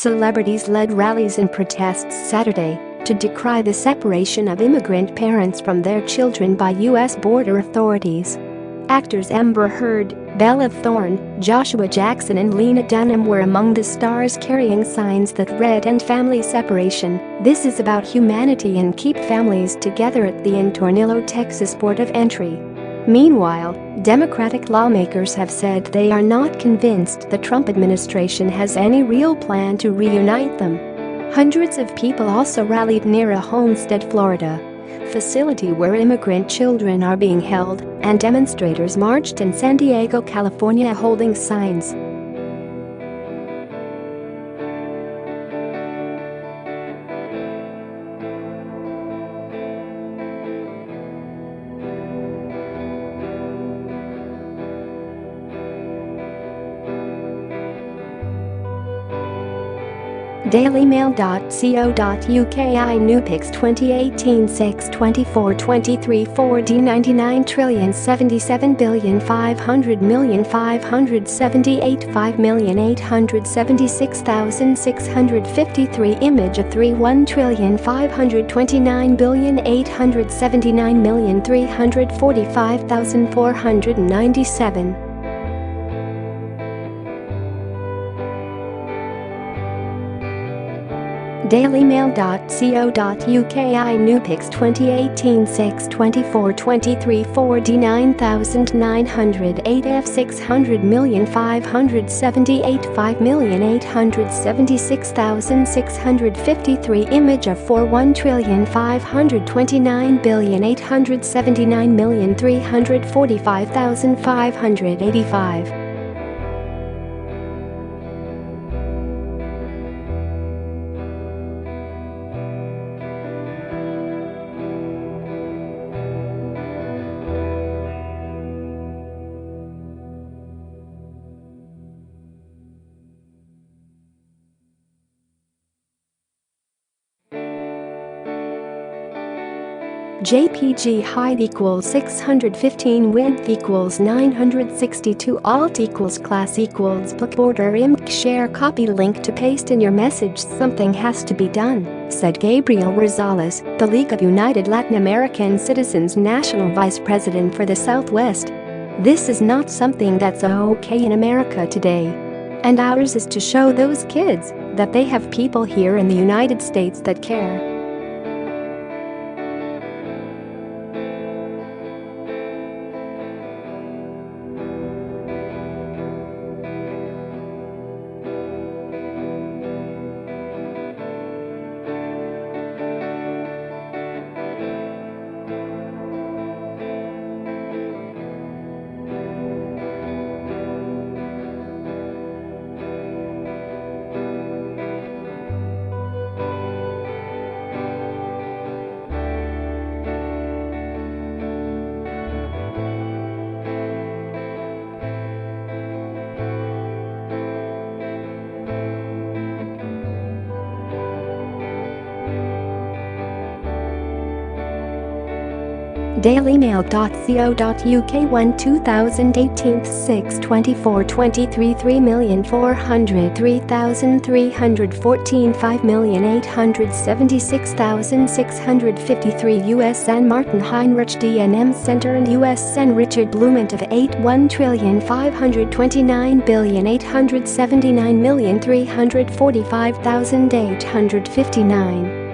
Celebrities led rallies and protests Saturday to decry the separation of immigrant parents from their children by U.S. border authorities. Actors Amber Heard, Bella Thorne, Joshua Jackson and Lena Dunham were among the stars carrying signs that read "End family separation, this is about humanity and keep families together" at the in Tornillo, Texas port of entry. Meanwhile, Democratic lawmakers have said they are not convinced the Trump administration has any real plan to reunite them. Hundreds of people also rallied near a Homestead, Florida facility where immigrant children are being held, and demonstrators marched in San Diego, California holding signs. dailymail.co.uk iNewpics 2018 6 24 23 4D 99,777,500,578,576,653 Image of 31,529,879,345,497 dailymail.co.uk iNewpics 2018 6 24 23 4D 9,908 F600,578 5,876,653 Image of 41,529,879,345,585 JPG height equals 615 width equals 962 alt equals class equals book border img share copy link to paste in your message. Something has to be done, said Gabriel Rosales, the League of United Latin American Citizens National Vice President for the Southwest. This is not something that's okay in America today. And ours is to show those kids that they have people here in the United States that care. dailymail.co.uk 1 2018 6 24 23 3,403,314 5,876,653 US San Martin Heinrich D&M Center and US San Richard Blument of 81,529,879,345,859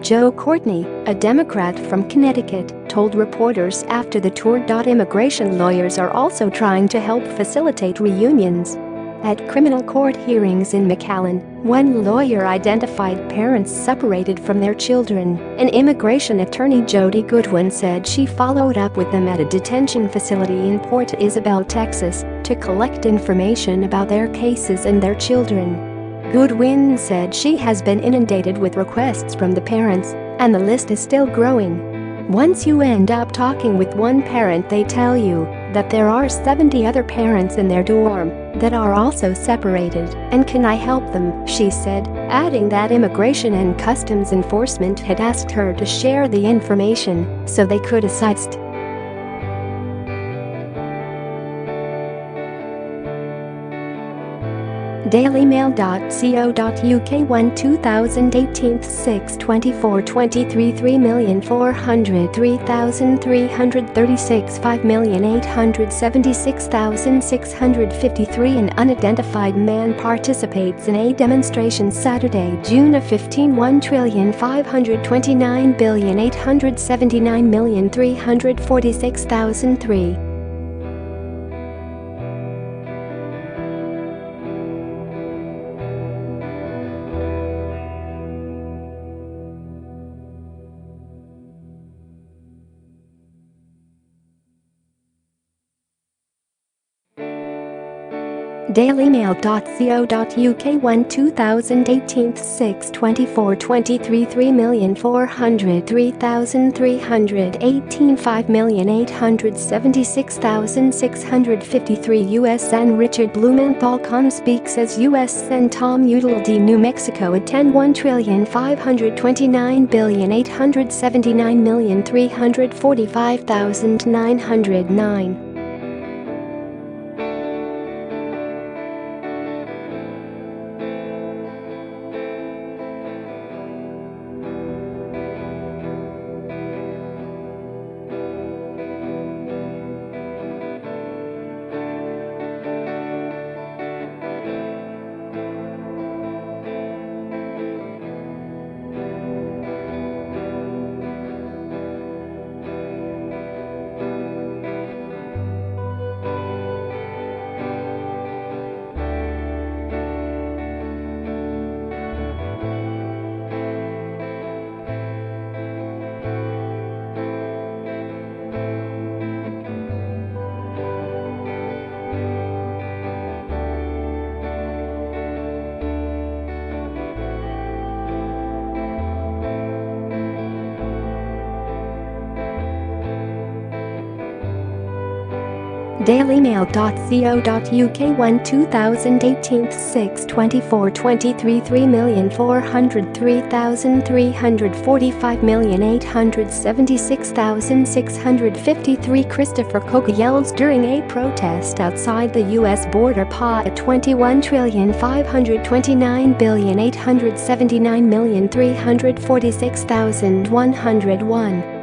Joe Courtney, a Democrat from Connecticut, told reporters after the tour. Immigration lawyers are also trying to help facilitate reunions. At criminal court hearings in McAllen, one lawyer identified parents separated from their children, and immigration attorney Jody Goodwin said she followed up with them at a detention facility in Port Isabel, Texas, to collect information about their cases and their children. Goodwin said she has been inundated with requests from the parents, and the list is still growing. Once you end up talking with one parent, they tell you that there are 70 other parents in their dorm that are also separated, and can I help them, she said, adding that Immigration and Customs Enforcement had asked her to share the information so they could assist. dailymail.co.uk 1 2018 6/24 23 3,403,336 5,876,653 An unidentified man participates in a demonstration Saturday, June 15 1,529,879,346,003 dailymail.co.uk 1 2018 6/24 23 3,403,318 5,876,653 U.S.N. Richard Blumenthal speaks as U.S.N. Tom Udall D. New Mexico attend 1,529,879,345,909 dailymail.co.uk 1 2018 6/24 23 3,403,345 1,876,653 Christopher Coke yells during a protest outside the U.S. border. PA at 21,529,879,346,101